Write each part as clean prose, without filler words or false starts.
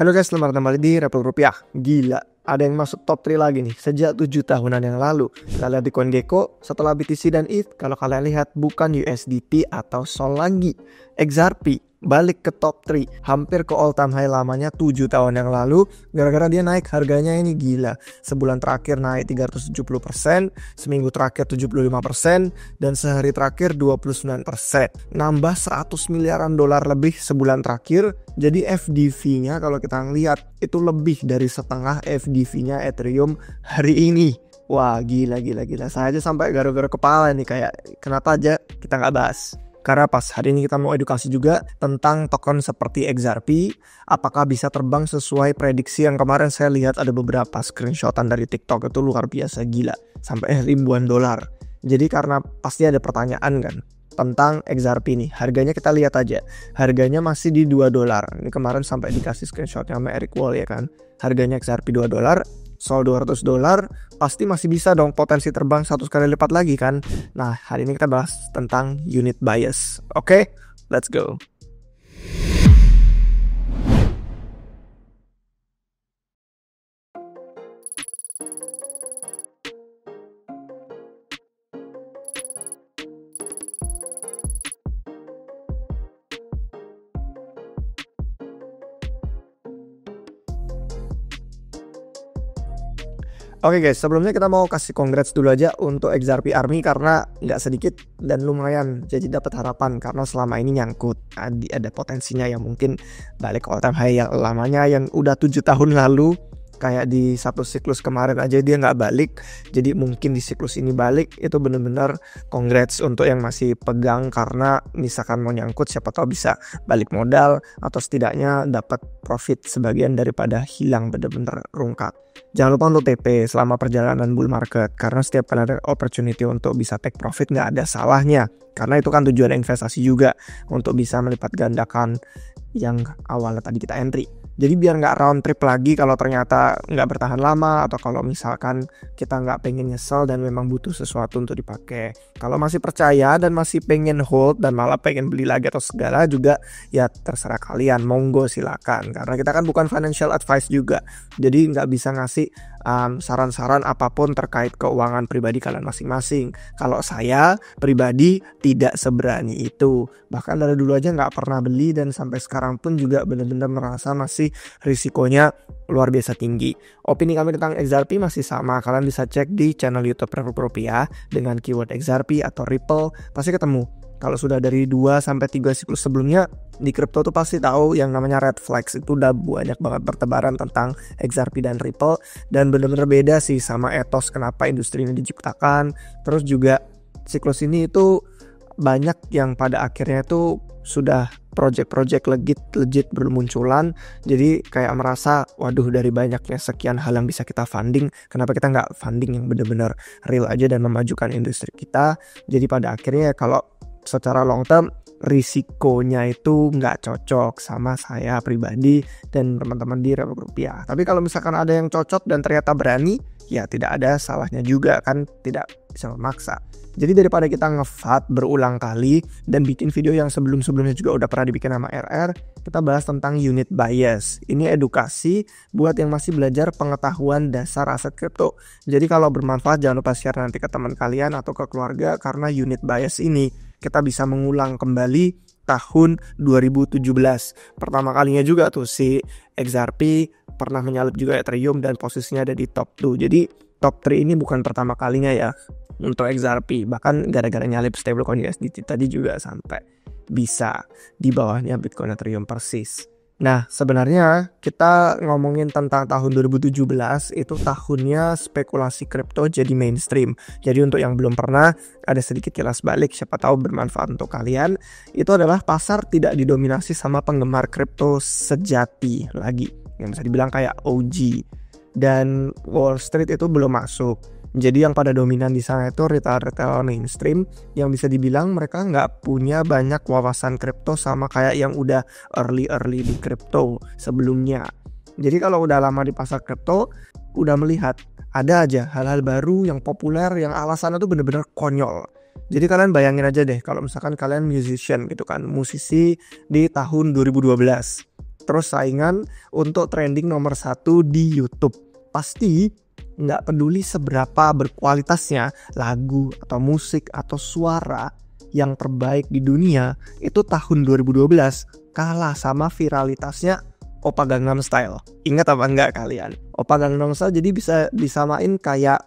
Halo guys, selamat datang kembali di Republik Rupiah. Gila, ada yang masuk top 3 lagi nih sejak 7 tahunan yang lalu. Kita lihat di CoinGecko, setelah BTC dan ETH, kalau kalian lihat bukan USDT atau Sol lagi, XRP balik ke top 3, hampir ke all time high lamanya 7 tahun yang lalu. Gara-gara dia naik harganya ini gila. Sebulan terakhir naik 370%, seminggu terakhir 75%, dan sehari terakhir 29%. Nambah 100 miliaran dolar lebih sebulan terakhir. Jadi FDV-nya kalau kita ngeliat itu lebih dari setengah FDV-nya Ethereum hari ini. Wah gila. Saya aja sampai gara-gara kepala nih, kayak kenapa aja kita nggak bahas. Karena pas hari ini kita mau edukasi juga tentang token seperti XRP, apakah bisa terbang sesuai prediksi yang kemarin saya lihat ada beberapa screenshotan dari TikTok itu luar biasa gila, sampai ribuan dolar. Jadi karena pasti ada pertanyaan kan tentang XRP nih, harganya kita lihat aja, harganya masih di $2. Ini kemarin sampai dikasih screenshotnya sama Eric Wall ya kan, harganya XRP $2. Soal $200 pasti masih bisa dong potensi terbang 100 kali lipat lagi kan. Nah hari ini kita bahas tentang unit bias. Oke, let's go. Oke guys, sebelumnya kita mau kasih congrats dulu aja untuk XRP Army karena nggak sedikit dan lumayan jadi dapat harapan karena selama ini nyangkut ada potensinya yang mungkin balik all time high yang lamanya yang udah 7 tahun lalu. Kayak di satu siklus kemarin aja dia nggak balik, jadi mungkin di siklus ini balik. Itu bener-bener congrats untuk yang masih pegang, karena misalkan mau nyangkut siapa tahu bisa balik modal atau setidaknya dapat profit sebagian daripada hilang bener-bener rungkat. Jangan lupa untuk TP selama perjalanan bull market, karena setiap kali ada opportunity untuk bisa take profit nggak ada salahnya, karena itu kan tujuan investasi juga untuk bisa melipat gandakan yang awalnya tadi kita entry. Jadi biar nggak round trip lagi kalau ternyata nggak bertahan lama, atau kalau misalkan kita nggak pengen nyesel dan memang butuh sesuatu untuk dipakai. Kalau masih percaya dan masih pengen hold dan malah pengen beli lagi atau segala juga, ya terserah kalian, monggo silakan. Karena kita kan bukan financial advice juga, jadi nggak bisa ngasih saran-saran apapun terkait keuangan pribadi kalian masing-masing. Kalau saya pribadi tidak seberani itu, bahkan dari dulu aja nggak pernah beli, dan sampai sekarang pun juga benar-benar merasa masih risikonya luar biasa tinggi. Opini kami tentang XRP masih sama, kalian bisa cek di channel YouTube Republik Rupiah dengan keyword XRP atau Ripple, pasti ketemu. Kalau sudah dari 2-3 siklus sebelumnya di kripto tuh pasti tahu yang namanya red flags, itu udah banyak banget bertebaran tentang XRP dan Ripple, dan benar-benar beda sih sama etos kenapa industri ini diciptakan. Terus juga siklus ini itu banyak yang pada akhirnya tuh sudah project-project legit bermunculan. Jadi kayak merasa waduh, dari banyaknya sekian hal yang bisa kita funding, kenapa kita nggak funding yang benar-benar real aja dan memajukan industri kita. Jadi pada akhirnya kalau secara long term risikonya itu nggak cocok sama saya pribadi dan teman-teman di Republik Rupiah. Tapi kalau misalkan ada yang cocok dan ternyata berani, ya tidak ada salahnya juga kan, tidak bisa memaksa. Jadi daripada kita ngevat berulang kali dan bikin video yang sebelum-sebelumnya juga udah pernah dibikin sama RR, kita bahas tentang unit bias. Ini edukasi buat yang masih belajar pengetahuan dasar aset kripto. Jadi kalau bermanfaat jangan lupa share nanti ke teman kalian atau ke keluarga, karena unit bias ini kita bisa mengulang kembali tahun 2017. Pertama kalinya juga tuh si XRP pernah menyalip juga Ethereum dan posisinya ada di top 2. Jadi top 3 ini bukan pertama kalinya ya untuk XRP. Bahkan gara-gara nyalip stablecoin USDT tadi juga sampai bisa di bawahnya Bitcoin Ethereum persis. Nah sebenarnya kita ngomongin tentang tahun 2017 itu tahunnya spekulasi kripto jadi mainstream. Jadi untuk yang belum pernah, ada sedikit kilas balik, siapa tahu bermanfaat untuk kalian. Itu adalah pasar tidak didominasi sama penggemar kripto sejati lagi, yang bisa dibilang kayak OG. Dan Wall Street itu belum masuk. Jadi yang pada dominan di sana itu retail mainstream yang bisa dibilang mereka nggak punya banyak wawasan kripto sama kayak yang udah early di kripto sebelumnya. Jadi kalau udah lama di pasar kripto, udah melihat ada aja hal-hal baru yang populer yang alasannya tuh bener-bener konyol. Jadi kalian bayangin aja deh kalau misalkan kalian musician gitu kan, musisi di tahun 2012. terus saingan untuk trending nomor 1 di YouTube. Pasti nggak peduli seberapa berkualitasnya lagu atau musik atau suara, yang terbaik di dunia itu tahun 2012 kalah sama viralitasnya Oppa Gangnam Style. Ingat apa enggak kalian? Oppa Gangnam Style jadi bisa disamain kayak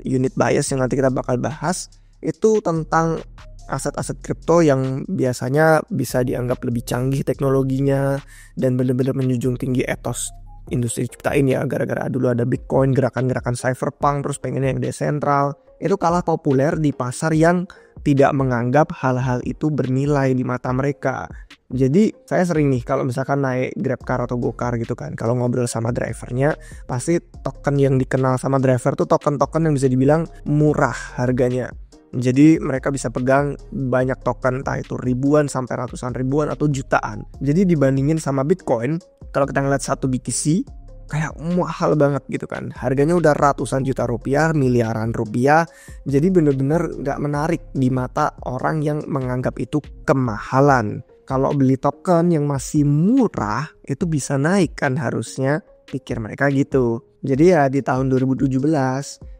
unit bias yang nanti kita bakal bahas. Itu tentang aset-aset kripto yang biasanya bisa dianggap lebih canggih teknologinya dan benar-benar menjunjung tinggi etos industri ciptain ya. Gara-gara dulu ada Bitcoin, gerakan-gerakan cypherpunk, terus pengennya yang desentral. Itu kalah populer di pasar yang tidak menganggap hal-hal itu bernilai di mata mereka. Jadi saya sering nih kalau misalkan naik GrabCar atau GoCar gitu kan, kalau ngobrol sama drivernya, pasti token yang dikenal sama driver tuh token-token yang bisa dibilang murah harganya. Jadi mereka bisa pegang banyak token, entah itu ribuan sampai ratusan ribuan atau jutaan. Jadi dibandingin sama Bitcoin, kalau kita ngeliat satu BTC kayak mahal banget gitu kan, harganya udah ratusan juta rupiah, miliaran rupiah. Jadi bener-bener gak menarik di mata orang yang menganggap itu kemahalan. Kalau beli token yang masih murah itu bisa naik kan harusnya, pikir mereka gitu. Jadi ya di tahun 2017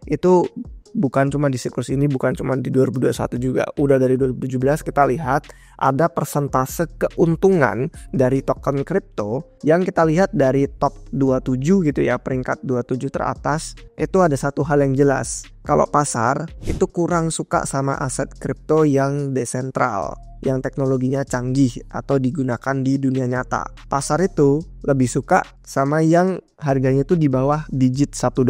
itu bukan cuma di siklus ini, bukan cuma di 2021 juga, udah dari 2017 kita lihat ada persentase keuntungan dari token kripto yang kita lihat dari top 27 gitu ya, peringkat 27 teratas. Itu ada satu hal yang jelas, kalau pasar itu kurang suka sama aset kripto yang desentral, yang teknologinya canggih atau digunakan di dunia nyata. Pasar itu lebih suka sama yang harganya itu di bawah digit $1.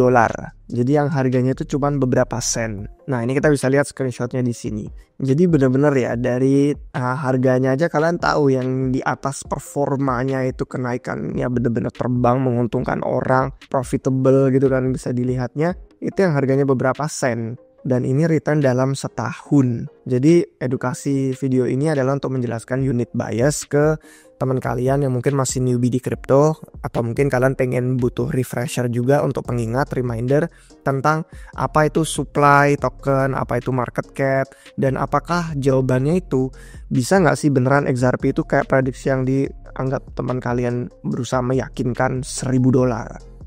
Jadi yang harganya itu cuma beberapa sen. Nah ini kita bisa lihat screenshotnya di sini. Jadi benar-benar ya dari harganya aja kalian tahu yang di atas performanya itu kenaikannya benar-benar terbang, menguntungkan orang, profitable gitu kan bisa dilihatnya. Itu yang harganya beberapa sen. Dan ini return dalam setahun. Jadi edukasi video ini adalah untuk menjelaskan unit bias ke teman kalian yang mungkin masih newbie di kripto, atau mungkin kalian pengen butuh refresher juga untuk pengingat, reminder tentang apa itu supply token, apa itu market cap, dan apakah jawabannya itu bisa nggak sih beneran XRP itu kayak prediksi yang dianggap teman kalian berusaha meyakinkan $1.000.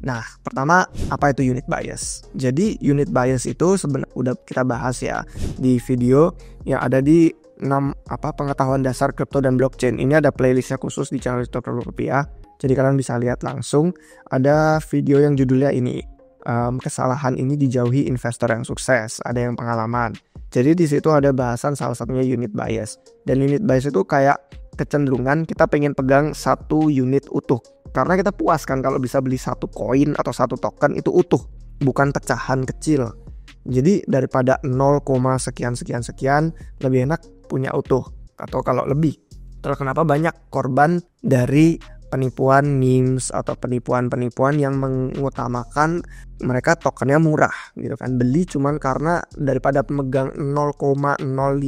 Nah, pertama apa itu unit bias? Jadi unit bias itu sebenarnya udah kita bahas ya di video yang ada di 6 pengetahuan dasar kripto dan blockchain. Ini ada playlistnya khusus di channel YouTube Rupiah. Jadi kalian bisa lihat langsung. Ada video yang judulnya ini, kesalahan ini dijauhi investor yang sukses. Ada yang pengalaman. Jadi di situ ada bahasan salah satunya unit bias. Dan unit bias itu kayak kecenderungan kita pengen pegang satu unit utuh. Karena kita puas kan kalau bisa beli satu koin atau satu token itu utuh, bukan pecahan kecil. Jadi daripada 0, sekian lebih enak punya utuh atau kalau lebih. Terus kenapa banyak korban dari penipuan memes atau penipuan-penipuan yang mengutamakan mereka tokennya murah gitu kan, beli cuman karena daripada pemegang 0,05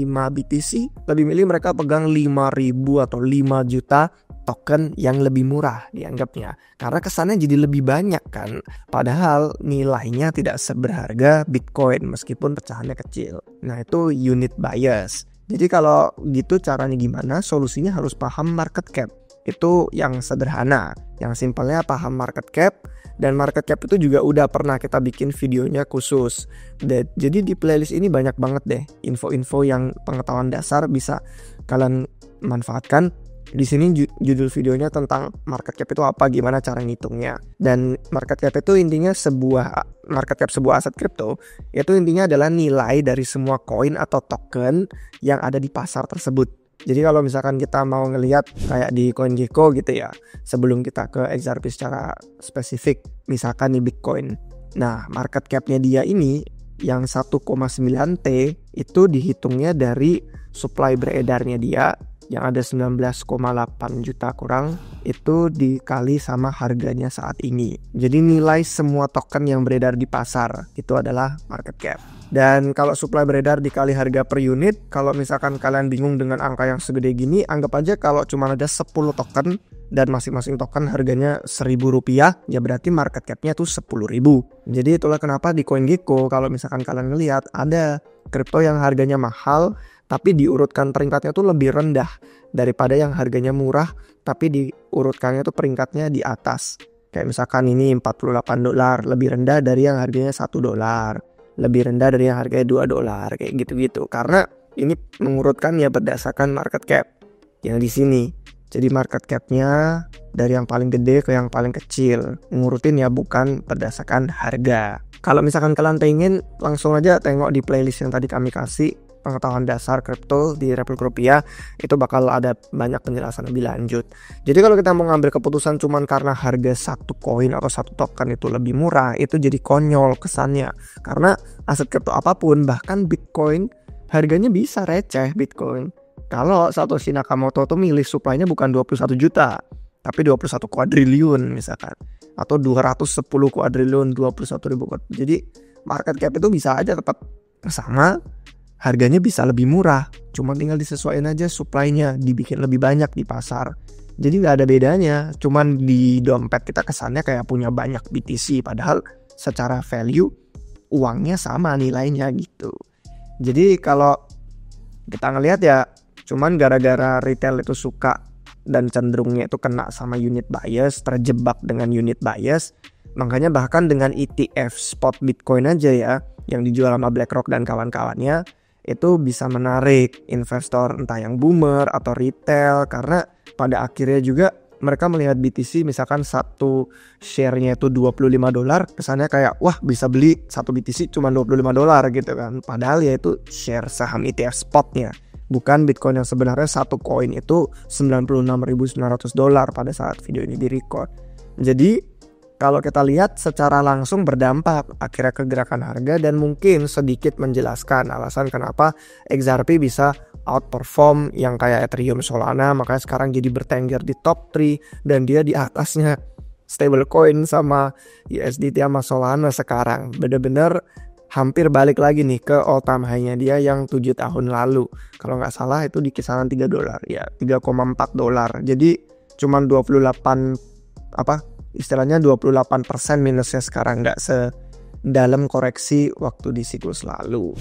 BTC lebih milih mereka pegang 5.000 atau 5 juta token yang lebih murah dianggapnya, karena kesannya jadi lebih banyak kan, padahal nilainya tidak seberharga Bitcoin meskipun pecahannya kecil. Nah itu unit bias. Jadi kalau gitu caranya gimana? Solusinya harus paham market cap. Itu yang sederhana, yang simpelnya paham market cap. Dan market cap itu juga udah pernah kita bikin videonya khusus. Jadi di playlist ini banyak banget deh info-info yang pengetahuan dasar bisa kalian manfaatkan. Di sini judul videonya tentang market cap itu apa, gimana cara ngitungnya. Dan market cap itu intinya market cap sebuah aset kripto itu intinya adalah nilai dari semua koin atau token yang ada di pasar tersebut. Jadi kalau misalkan kita mau ngelihat kayak di CoinGecko gitu ya, sebelum kita ke XRP secara spesifik, misalkan di Bitcoin. Nah, market cap-nya dia ini yang 1,9T itu dihitungnya dari supply beredarnya dia yang ada 19,8 juta kurang, itu dikali sama harganya saat ini. Jadi nilai semua token yang beredar di pasar itu adalah market cap. Dan kalau supply beredar dikali harga per unit, kalau misalkan kalian bingung dengan angka yang segede gini, anggap aja kalau cuma ada 10 token dan masing-masing token harganya Rp1.000, ya berarti market cap-nya tuh 10.000. Jadi itulah kenapa di CoinGecko kalau misalkan kalian ngelihat ada kripto yang harganya mahal tapi diurutkan peringkatnya tuh lebih rendah daripada yang harganya murah tapi diurutkannya tuh peringkatnya di atas. Kayak misalkan ini $48, lebih rendah dari yang harganya $1, lebih rendah dari yang harganya $2, kayak gitu-gitu. Karena ini mengurutkan ya berdasarkan market cap yang di sini. Jadi market capnya dari yang paling gede ke yang paling kecil, ngurutin ya, bukan berdasarkan harga. Kalau misalkan kalian pengen, langsung aja tengok di playlist yang tadi kami kasih, pengetahuan dasar kripto di Republik Rupiah, itu bakal ada banyak penjelasan lebih lanjut. Jadi kalau kita mau ngambil keputusan cuman karena harga satu koin atau satu token itu lebih murah, itu jadi konyol kesannya. Karena aset kripto apapun, bahkan Bitcoin, harganya bisa receh Bitcoin. Kalau Satoshi Nakamoto tuh milih supply-nya bukan 21 juta, tapi 21 kuadriliun misalkan, atau 210 kuadriliun, 21 ribu. Jadi market cap itu bisa aja tetap sama, harganya bisa lebih murah, cuma tinggal disesuaikan aja supply-nya, dibikin lebih banyak di pasar. Jadi nggak ada bedanya, cuman di dompet kita kesannya kayak punya banyak BTC, padahal secara value uangnya sama nilainya gitu. Jadi kalau kita ngelihat ya, cuman gara-gara retail itu suka dan cenderungnya itu kena sama unit bias, terjebak dengan unit bias, makanya bahkan dengan ETF spot Bitcoin aja ya, yang dijual sama BlackRock dan kawan-kawannya, itu bisa menarik investor entah yang boomer atau retail, karena pada akhirnya juga mereka melihat BTC misalkan satu share-nya itu $25, kesannya kayak wah bisa beli satu BTC cuma $25 gitu kan, padahal ya itu share saham ETF spotnya, bukan Bitcoin yang sebenarnya satu koin itu $96.900 pada saat video ini direcord. Jadi kalau kita lihat secara langsung berdampak akhirnya ke gerakan harga, dan mungkin sedikit menjelaskan alasan kenapa XRP bisa outperform yang kayak Ethereum, Solana, makanya sekarang jadi bertengger di top 3 dan dia di atasnya stablecoin sama USDT sama Solana sekarang. Bener-bener hampir balik lagi nih ke all time high-nya dia yang 7 tahun lalu. Kalau nggak salah itu di kisaran $3 ya, $3,4. Jadi cuman 28% minusnya sekarang, nggak sedalam koreksi waktu di siklus lalu.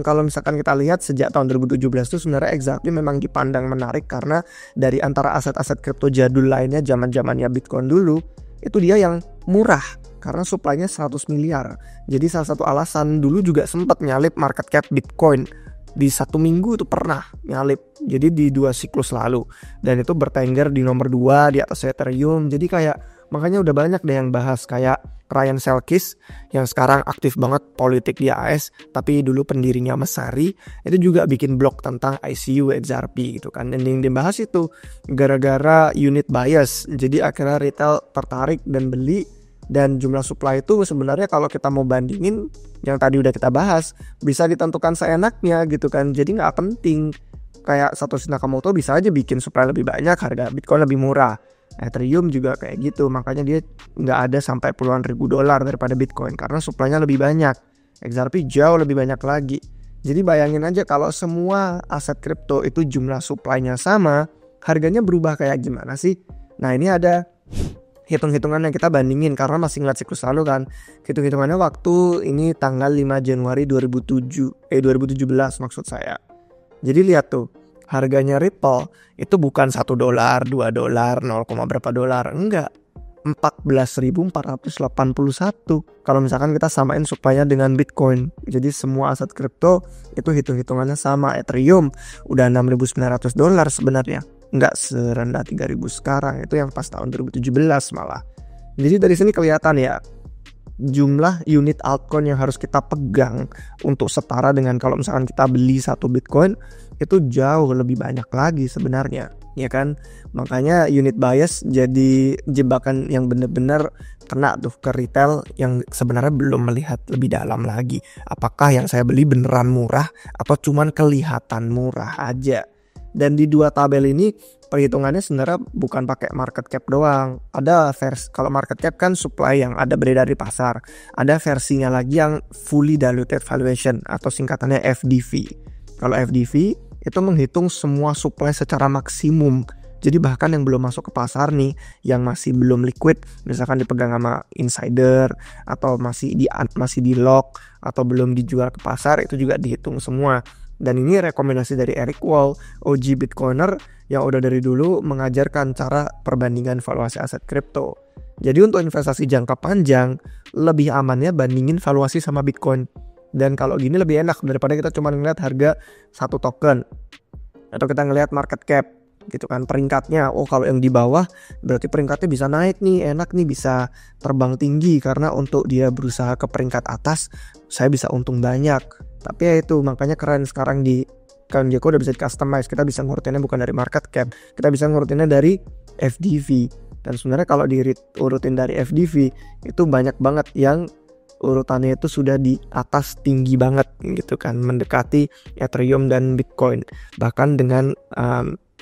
Kalau misalkan kita lihat sejak tahun 2017 itu sebenarnya XRP memang dipandang menarik karena dari antara aset-aset kripto jadul lainnya zaman-zamannya Bitcoin dulu, itu dia yang murah karena supply-nya 100 miliar. Jadi salah satu alasan dulu juga sempat nyalip market cap Bitcoin di 1 minggu itu pernah nyalip. Jadi di 2 siklus lalu, dan itu bertengger di nomor 2 di atas Ethereum. Jadi kayak makanya udah banyak deh yang bahas, kayak Ryan Selkis yang sekarang aktif banget politik di AS, tapi dulu pendirinya Messari, itu juga bikin blog tentang ICU XRP gitu kan. Dan yang dibahas itu gara-gara unit bias. Jadi akhirnya retail tertarik dan beli. Dan jumlah supply itu sebenarnya kalau kita mau bandingin yang tadi udah kita bahas, bisa ditentukan seenaknya gitu kan. Jadi nggak penting, kayak Satoshi Nakamoto bisa aja bikin supply lebih banyak, harga Bitcoin lebih murah. Ethereum juga kayak gitu, makanya dia nggak ada sampai puluhan ribu dolar daripada Bitcoin karena supply-nya lebih banyak. XRP jauh lebih banyak lagi. Jadi bayangin aja kalau semua aset kripto itu jumlah supply-nya sama, harganya berubah kayak gimana sih? Nah ini ada hitung-hitungan yang kita bandingin karena masih ngeliat siklus lalu kan. Hitung-hitungannya waktu ini tanggal 5 Januari 2017 maksud saya. Jadi lihat tuh, harganya Ripple itu bukan $1, $2, 0, berapa dolar, enggak, 14.481 kalau misalkan kita samain supply-nya dengan Bitcoin. Jadi semua aset kripto itu hitung-hitungannya sama. Ethereum udah $6.900 sebenarnya, nggak serendah 3.000 sekarang, itu yang pas tahun 2017 malah. Jadi dari sini kelihatan ya, jumlah unit altcoin yang harus kita pegang untuk setara dengan kalau misalkan kita beli satu Bitcoin itu jauh lebih banyak lagi sebenarnya, ya kan? Makanya unit bias jadi jebakan yang benar-benar kena tuh ke retail yang sebenarnya belum melihat lebih dalam lagi. Apakah yang saya beli beneran murah atau cuman kelihatan murah aja? Dan di 2 tabel ini perhitungannya sebenarnya bukan pakai market cap doang. Ada versi, kalau market cap kan supply yang ada beredar di pasar. Ada versinya lagi yang fully diluted valuation atau singkatannya FDV. Kalau FDV itu menghitung semua supply secara maksimum. Jadi bahkan yang belum masuk ke pasar nih, yang masih belum liquid, misalkan dipegang sama insider atau masih di lock atau belum dijual ke pasar, itu juga dihitung semua. Dan ini rekomendasi dari Eric Wall, OG Bitcoiner yang udah dari dulu mengajarkan cara perbandingan valuasi aset kripto. Jadi untuk investasi jangka panjang, lebih amannya bandingin valuasi sama Bitcoin. Dan kalau gini lebih enak daripada kita cuma ngeliat harga satu token. Atau kita ngeliat market cap gitu kan, peringkatnya. Oh kalau yang di bawah berarti peringkatnya bisa naik nih, enak nih, bisa terbang tinggi. Karena untuk dia berusaha ke peringkat atas, saya bisa untung banyak. Tapi ya itu, makanya keren sekarang di CoinGecko udah bisa di customize. Kita bisa ngurutinnya bukan dari market cap, kita bisa ngurutinnya dari FDV. Dan sebenarnya kalau diurutin dari FDV itu banyak banget yang urutannya itu sudah di atas tinggi banget gitu kan, mendekati Ethereum dan Bitcoin, bahkan dengan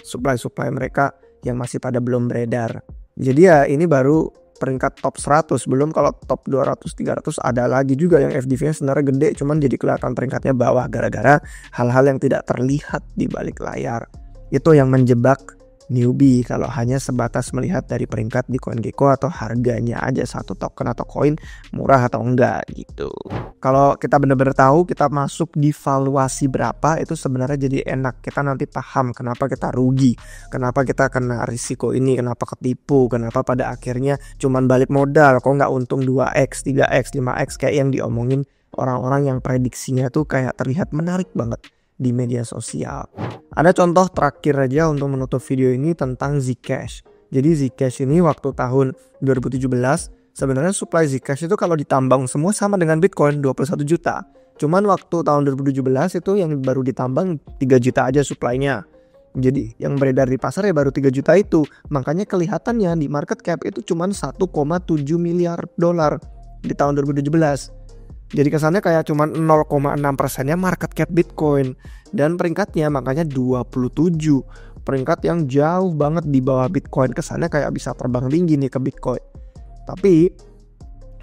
supply mereka yang masih pada belum beredar. Jadi ya ini baru peringkat top 100, belum kalau top 200-300 ada lagi juga yang FDV-nya sebenarnya gede, cuman jadi kelihatan peringkatnya bawah gara-gara hal-hal yang tidak terlihat di balik layar. Itu yang menjebak newbie kalau hanya sebatas melihat dari peringkat di CoinGecko atau harganya aja satu token atau koin murah atau enggak gitu. Kalau kita benar-benar tahu kita masuk di valuasi berapa, itu sebenarnya jadi enak. Kita nanti paham kenapa kita rugi, kenapa kita kena risiko ini, kenapa ketipu, kenapa pada akhirnya cuman balik modal kok nggak untung 2x, 3x, 5x kayak yang diomongin orang-orang yang prediksinya tuh kayak terlihat menarik banget di media sosial. Ada contoh terakhir aja untuk menutup video ini tentang Zcash. Jadi Zcash ini waktu tahun 2017 sebenarnya supply Zcash itu kalau ditambang semua sama dengan Bitcoin 21 juta. Cuman waktu tahun 2017 itu yang baru ditambang 3 juta aja supply-nya. Jadi yang beredar di pasar ya baru 3 juta itu. Makanya kelihatannya di market cap itu cuman 1,7 miliar dolar di tahun 2017. Jadi kesannya kayak cuman 0,6%-nya market cap Bitcoin. Dan peringkatnya makanya 27. Peringkat yang jauh banget di bawah Bitcoin. Kesannya kayak bisa terbang tinggi nih ke Bitcoin. Tapi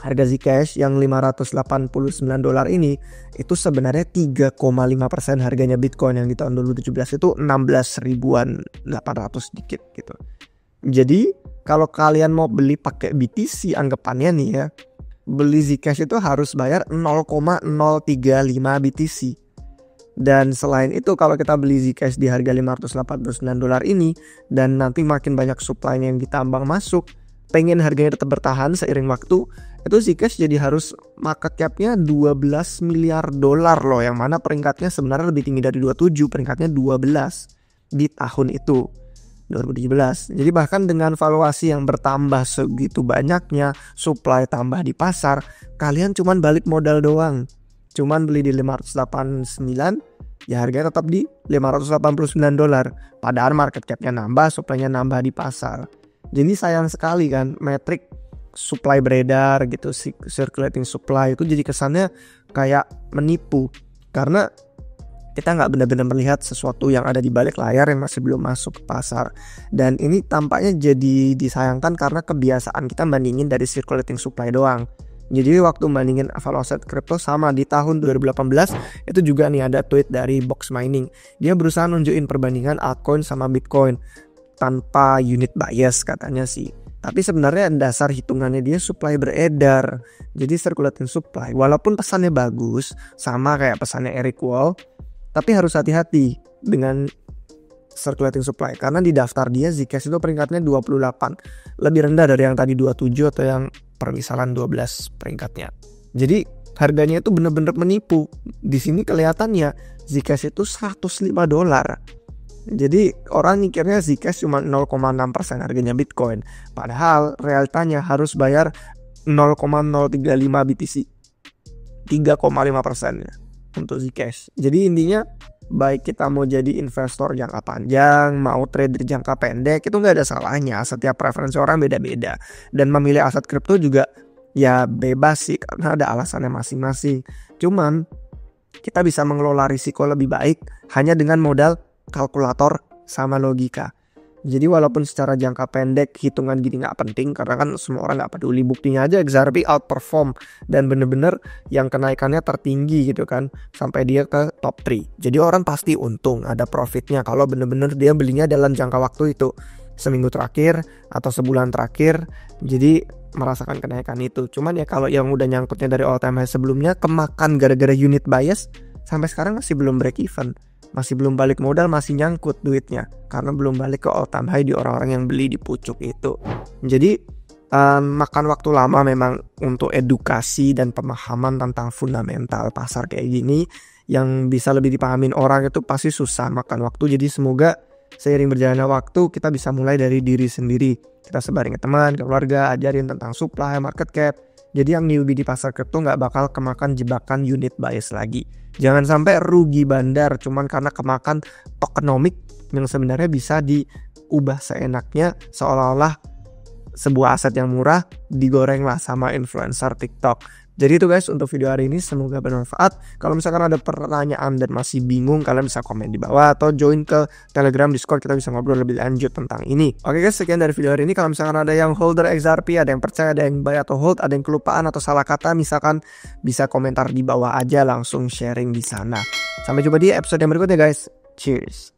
harga Zcash yang 589 dolar ini itu sebenarnya 3,5% harganya Bitcoin yang di tahun 2017 itu 16.800 dikit gitu. Jadi kalau kalian mau beli pakai BTC anggapannya nih ya, beli Zcash itu harus bayar 0,035 BTC. Dan selain itu kalau kita beli Zcash di harga 589 dolar ini dan nanti makin banyak supply-nya yang ditambang masuk, pengen harganya tetap bertahan seiring waktu, itu Zcash jadi harus market cap-nya 12 miliar dolar loh, yang mana peringkatnya sebenarnya lebih tinggi dari 27, peringkatnya 12 di tahun itu 2017. Jadi bahkan dengan valuasi yang bertambah segitu banyaknya, supply tambah di pasar, kalian cuman balik modal doang. Cuman beli di 589, ya harganya tetap di 589 dolar. Padahal market cap-nya nambah, supply-nya nambah di pasar. Jadi sayang sekali kan, metrik supply beredar gitu, circulating supply itu jadi kesannya kayak menipu. Karena kita nggak benar-benar melihat sesuatu yang ada di balik layar yang masih belum masuk ke pasar. Dan ini tampaknya jadi disayangkan karena kebiasaan kita bandingin dari circulating supply doang. Jadi waktu bandingin valuasi aset kripto sama di tahun 2018 itu juga nih ada tweet dari Box Mining. Dia berusaha nunjukin perbandingan altcoin sama Bitcoin tanpa unit bias katanya sih. Tapi sebenarnya dasar hitungannya dia supply beredar. Jadi circulating supply walaupun pesannya bagus sama kayak pesannya Eric Wall, tapi harus hati-hati dengan circulating supply karena di daftar dia Zcash itu peringkatnya 28, lebih rendah dari yang tadi 27 atau yang permisalan 12 peringkatnya. Jadi harganya itu bener-bener menipu. Di sini kelihatannya Zcash itu 105 dolar. Jadi orang mikirnya Zcash cuma 0,6% harganya Bitcoin, padahal realitanya harus bayar 0,035 BTC, 3,5%-nya untuk Zcash. Jadi intinya baik kita mau jadi investor jangka panjang, mau trader jangka pendek, itu nggak ada salahnya. Setiap preferensi orang beda-beda. Dan memilih aset kripto juga ya bebas sih karena ada alasannya masing-masing. Cuman kita bisa mengelola risiko lebih baik hanya dengan modal kalkulator sama logika. Jadi walaupun secara jangka pendek hitungan gini nggak penting karena kan semua orang nggak peduli, buktinya aja XRP outperform dan bener-bener yang kenaikannya tertinggi gitu kan sampai dia ke top 3. Jadi orang pasti untung, ada profitnya kalau bener-bener dia belinya dalam jangka waktu itu seminggu terakhir atau sebulan terakhir, jadi merasakan kenaikan itu. Cuman ya kalau yang udah nyangkutnya dari all time high sebelumnya kemakan gara-gara unit bias, sampai sekarang masih belum break even. masih belum balik modal, masih nyangkut duitnya karena belum balik ke all time high di orang-orang yang beli di pucuk itu. Jadi makan waktu lama memang untuk edukasi dan pemahaman tentang fundamental pasar kayak gini yang bisa lebih dipahamin orang itu pasti susah, makan waktu. Jadi semoga seiring berjalannya waktu kita bisa mulai dari diri sendiri, kita sebarin ke teman, ke keluarga, ajarin tentang supply, market cap. Jadi yang newbie di pasar kripto nggak bakal kemakan jebakan unit bias lagi. Jangan sampai rugi bandar cuman karena kemakan tokenomic yang sebenarnya bisa diubah seenaknya, seolah-olah sebuah aset yang murah digoreng lah sama influencer TikTok. Jadi itu guys untuk video hari ini, semoga bermanfaat. Kalau misalkan ada pertanyaan dan masih bingung, kalian bisa komen di bawah atau join ke Telegram, Discord, kita bisa ngobrol lebih lanjut tentang ini. Oke guys, sekian dari video hari ini. Kalau misalkan ada yang holder XRP, ada yang percaya, ada yang buy atau hold, ada yang kelupaan atau salah kata, misalkan bisa komentar di bawah aja, langsung sharing di sana. Sampai jumpa di episode yang berikutnya guys. Cheers.